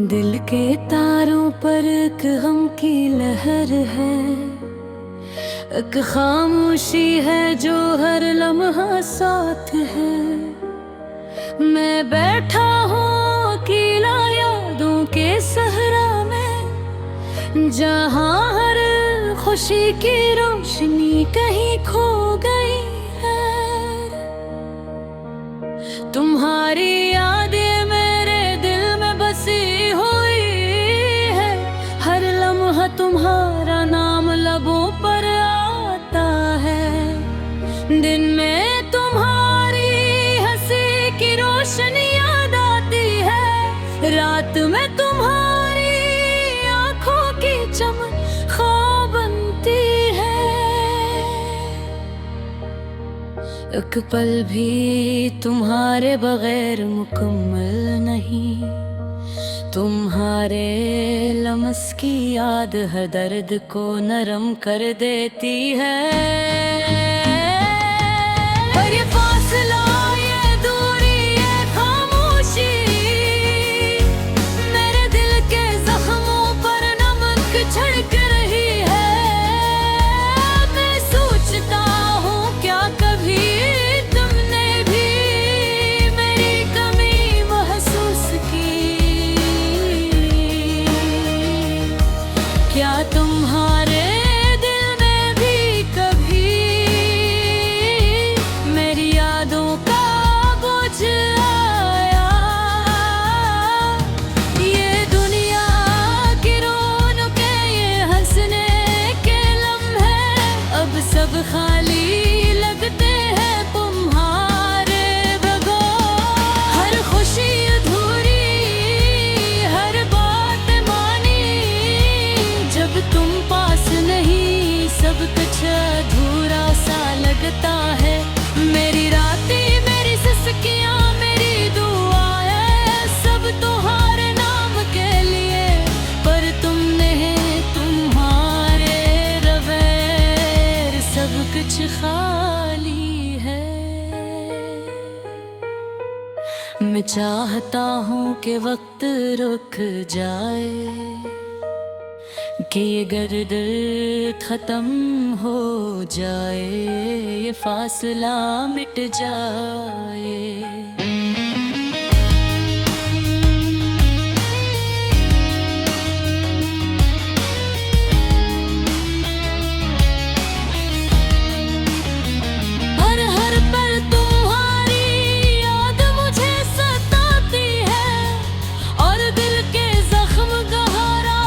दिल के तारों पर एक गम की लहर है, एक खामोशी है जो हर लम्हा साथ है। मैं बैठा हूँ अकेला यादों के सहरा में, जहाँ हर खुशी की रोशनी कहीं खो गई है। तुम्हारी यादें मेरे दिल में बसी हुई है, हर लम्हा तुम्हारा नाम लबों पर आता है। दिन में तुम्हारी हंसी की रोशनी याद आती है, रात में तुम्हारी आंखों की चमक ख्वाब बनती है। एक पल भी तुम्हारे बगैर मुकम्मल नहीं, तुम्हारे लम्स की याद हर दर्द को नरम कर देती है। पर ये फासला, ये दूरी, ये खामोशी मेरे दिल के जख्मों पर नमक छिड़क रही है। मैं सोचता हूँ क्या कभी तुमने भी मेरी कमी महसूस की, क्या तुम्हारे दिल में भी कभी मेरी यादों का बोझ आया। ये दुनिया की रौनकें, ये हंसने के लम्हे अब सब खाली लगते हैं तुम्हारे बगैर। हर खुशी अधूरी, हर बात मानी, जब तुम पास नहीं सब कुछ अधूरा सा लगता है। मेरी रातें, मेरी सिसकियां, मेरी दुआएं सब तुम्हारे नाम के लिए, पर तुमने तुम्हारे रवैर सब कुछ खाली है। मैं चाहता हूँ कि वक्त रुक जाए, कि ये गर्द खत्म हो जाए, ये फासला मिट जाए। हर पल तुम्हारी याद मुझे सताती है, और दिल के जख्म गहरा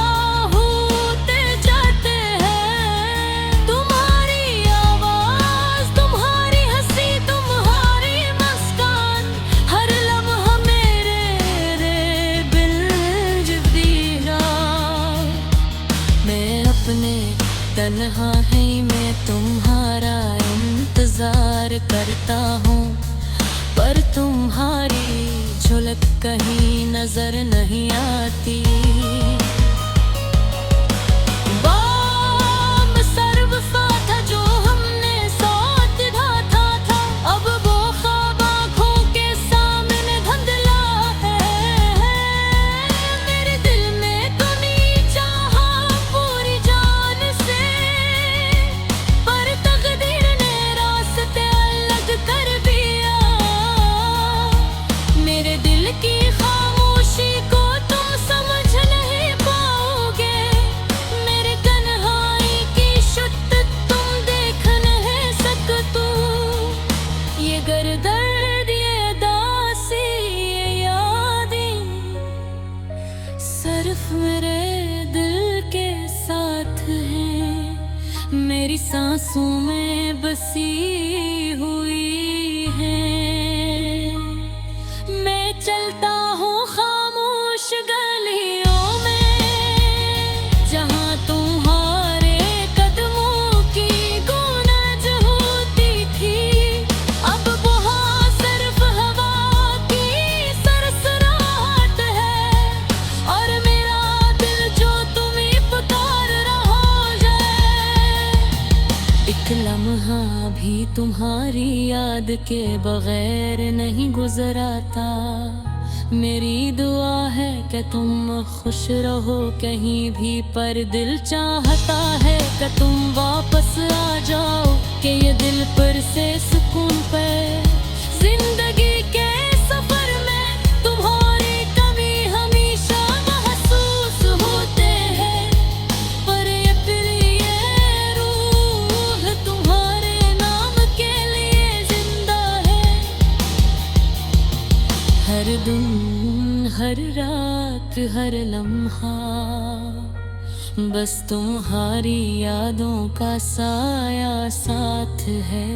होते जाते हैं। तुम्हारी आवाज, तुम्हारी हंसी, तुम्हारी मुस्कान, हर लम्हा मेरे दिल जबीरा। मैं अपने तन्हाई में तुम्हारा इंतजार करता हूँ, पर तुम्हारी झलक कहीं नजर नहीं आती। बाम सरवफा था जो हमने साथ ढाथा था, अब वो ख्वाब आँखों के सामने धुंधला है। मेरे दिल में तुम्हें चाहा पूरी जान से, पर तकदीर ने रास्ते अलग कर दिया। मेरे दिल की खामोशी को तुम समझ नहीं पाओगे, मेरे तन्हाई की शिद्दत तुम देख नहीं सकते। ये दर्द, ये उदासी, ये यादें सिर्फ मेरे दिल के साथ हैं, मेरी सांसों में बसी हुई हैं। मैं चलता हूँ खामोश गलियों में, जहाँ तुम्हारे कदमों की गूंज होती थी। अब वहाँ सिर्फ हवा की सरसराहट है, और मेरा दिल जो तुम्हें पुकार रहा है। एक लम्हा भी तुम्हारी याद के बगैर नहीं गुजरा था, मेरी दुआ है कि तुम खुश रहो कहीं भी, पर दिल चाहता है कि तुम वापस आ जाओ, कि ये दिल पर से सुकून पे जिंदगी के सफर में तुम्हारी कमी हमेशा महसूस होते हैं, पर ये फिर ये रूह तुम्हारे नाम के लिए जिंदा है। हर दिन हर रात हर लम्हा बस तुम्हारी यादों का साया साथ है।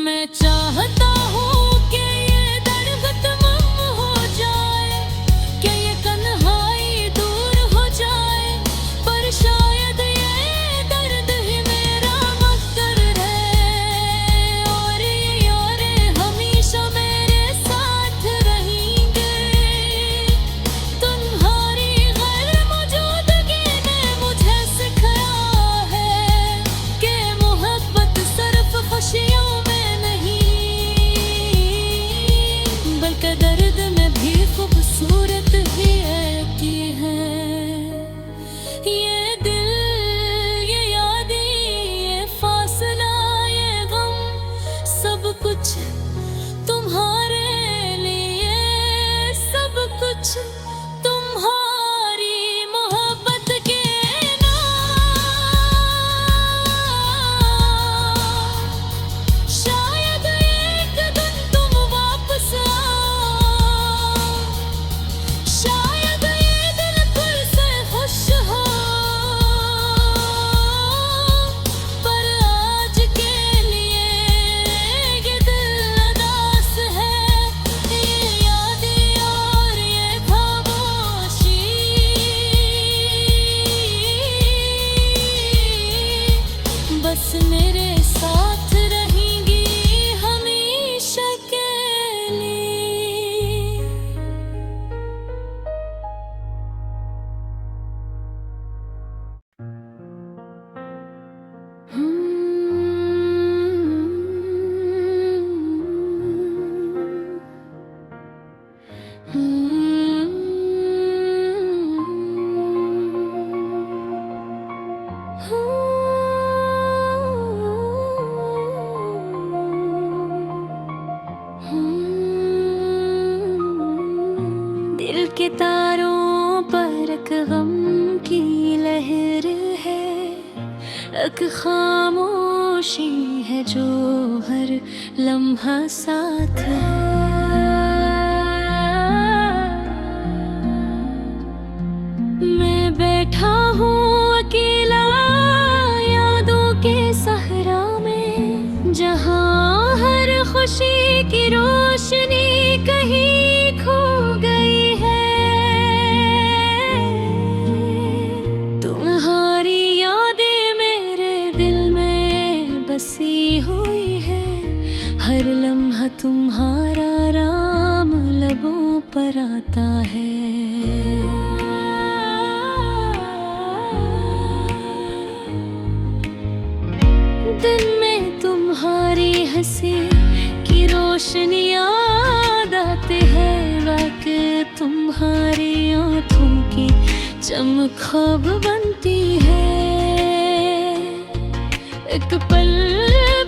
मैं चाहता हूँ कि ये दर्द तमाम हो जाए, कि ये तन्हाई दूर हो जाए, पर शायद ये दर्द ही मेरा मकसद है, और ये यारें हमेशा मेरे साथ रहेंगे। तुम्हारी गैर मौजूदगी ने मुझे सिखाया है कि मोहब्बत सिर्फ खुशियों में नहीं, बल्कि दर्द में भी खूबसूरत ही एक ही है। ये दिल, ये यादें, ये फासला, ये गम, सब कुछ तुम्हारे लिए, सब कुछ तुम्हारी मोहब्बत के नाम। शायद एक दिन तुम वापस आओ, शायद ये दिल फिर से खुश हो, पर आज के लिए ये दिल उदास है। ये यादें और ये खामोशी बस मेरे साथ रहेंगी हमेशा के लिए। दिल के तारों पर एक गम की लहर है, एक खामोशी है जो हर लम्हा साथ है। मैं बैठा हूँ अकेला यादों के सहरा में, जहाँ हर खुशी की रोशनी कहीं खो गई है। तुम्हारी यादें मेरे दिल में बसी हुई है, हर लम्हा तुम्हारा राम लबों पर आता है। दिन में तुम्हारी हंसी की रोशनी याद आती है, वाक़ तुम्हारी आँखों की चमक ख्वाब बनती है। एक पल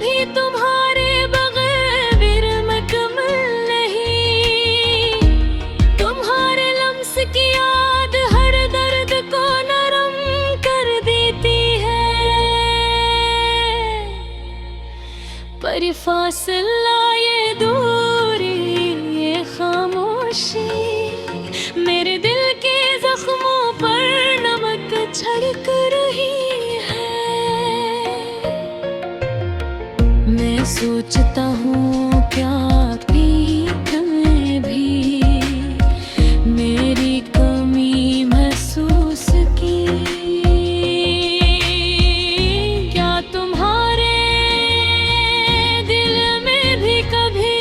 भी तुम्हारे बगैर मुकम्मल नहीं, तुम्हारे लम्स की याद हर दर्द को नरम कर देती है। पर ये फासला, ये दूरी, ये खामोशी मेरे दिल के जख्मों पर नमक छिड़क रही है। मैं सोचता हूँ क्या पीठ में भी मेरी कमी महसूस की, क्या तुम्हारे दिल में भी कभी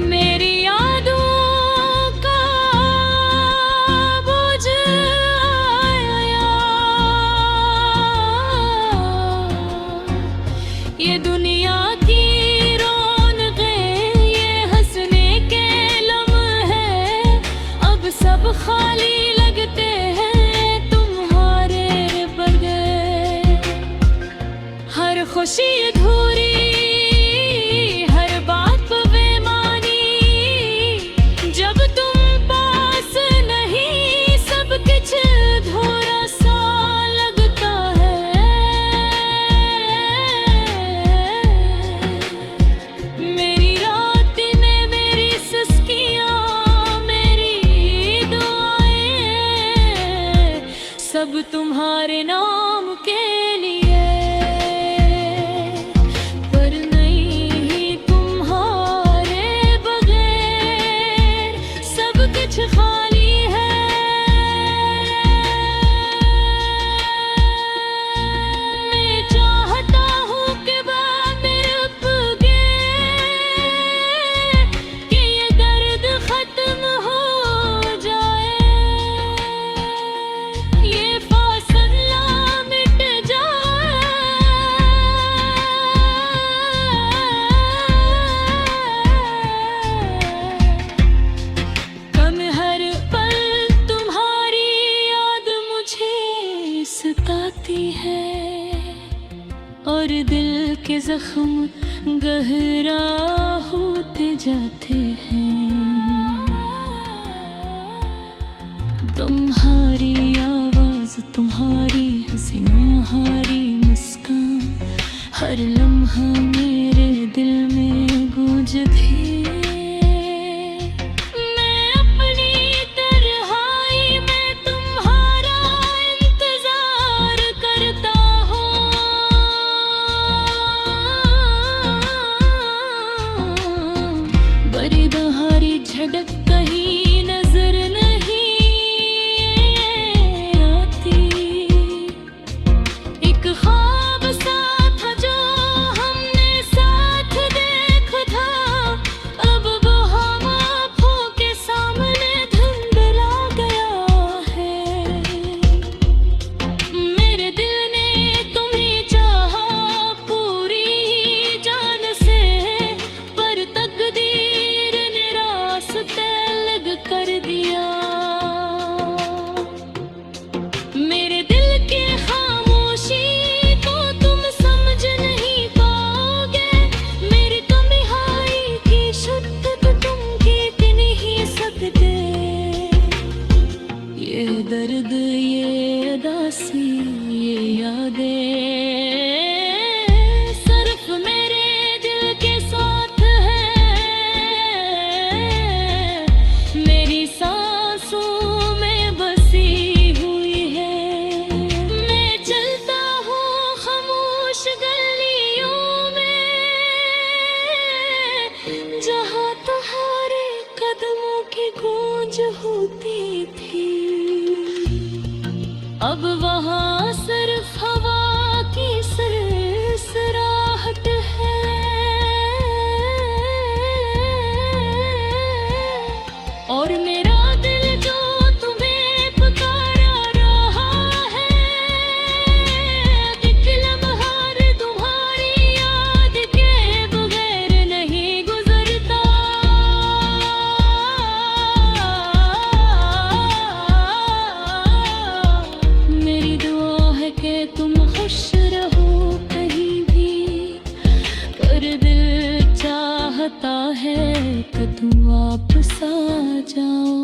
मेरी यादों का बोझ आया। ये दुनिया की रौनकें खाली लगते हैं तुम्हारे बगैर। हर खुशी अधूरी, हर बात बेमानी, जब तुम पास नहीं सब कुछ अधूरा सा लगता है। मेरी रातें, मेरी सिसकियां, मेरी दुआएं, सब तुम्हारे नाम के लिए। पर नहीं तुम्हारे बगैर सब कुछ खाली है। मैं चाहता हूँ कि बात मेरे उपगे, कि ये दर्द खत्म हो जाए, ये फासला मिट जाए। कम हर पल तुम्हारी याद मुझे सताती है, और दिल के जख्म गहरा होते जाते हैं। तुम्हारी आवाज, तुम्हारी हंसी, तुम्हारी मुस्कान, हर लम्हा मेरे दिल में गूंजती। मैं अपनी तन्हाई में तुम्हारा इंतजार करता हूँ। बड़ी बहारी झड़क कहीं नजर नहीं आती। एक ख्वाब सा था जो हमने साथ देखा था, अब वो हम आँखों के सामने धुंधला गया है। मेरे दिल ने तुम्हें चाहा पूरी जान से, पर तकदीर ने रास्ते अलग कर दिया। मेरे दिल की खामोशी को तुम समझ नहीं पाओगे, मेरी तन्हाई की शिद्दत तुम कीट नहीं सकते। ये दर्द, ये उदासी, ये यादें सिर्फ मेरे दिल के साथ है, मेरी सांसों में बसी हुई है। मैं चलता हूँ खामोश गलियों में, जहाँ तुम्हारे कदमों की गूंज होती थी। अब वहाँ सिर्फ हवा की सरसराहट है, और मेरा दिल जो तुम्हें पुकारा रहा है। एक लम्हा तुम्हारी याद के बगैर नहीं गुजरता। मेरी दुआ है कि तुम खुश रहो कहीं भी, पर दिल चाहता है कि तुम वापस आ जाओ।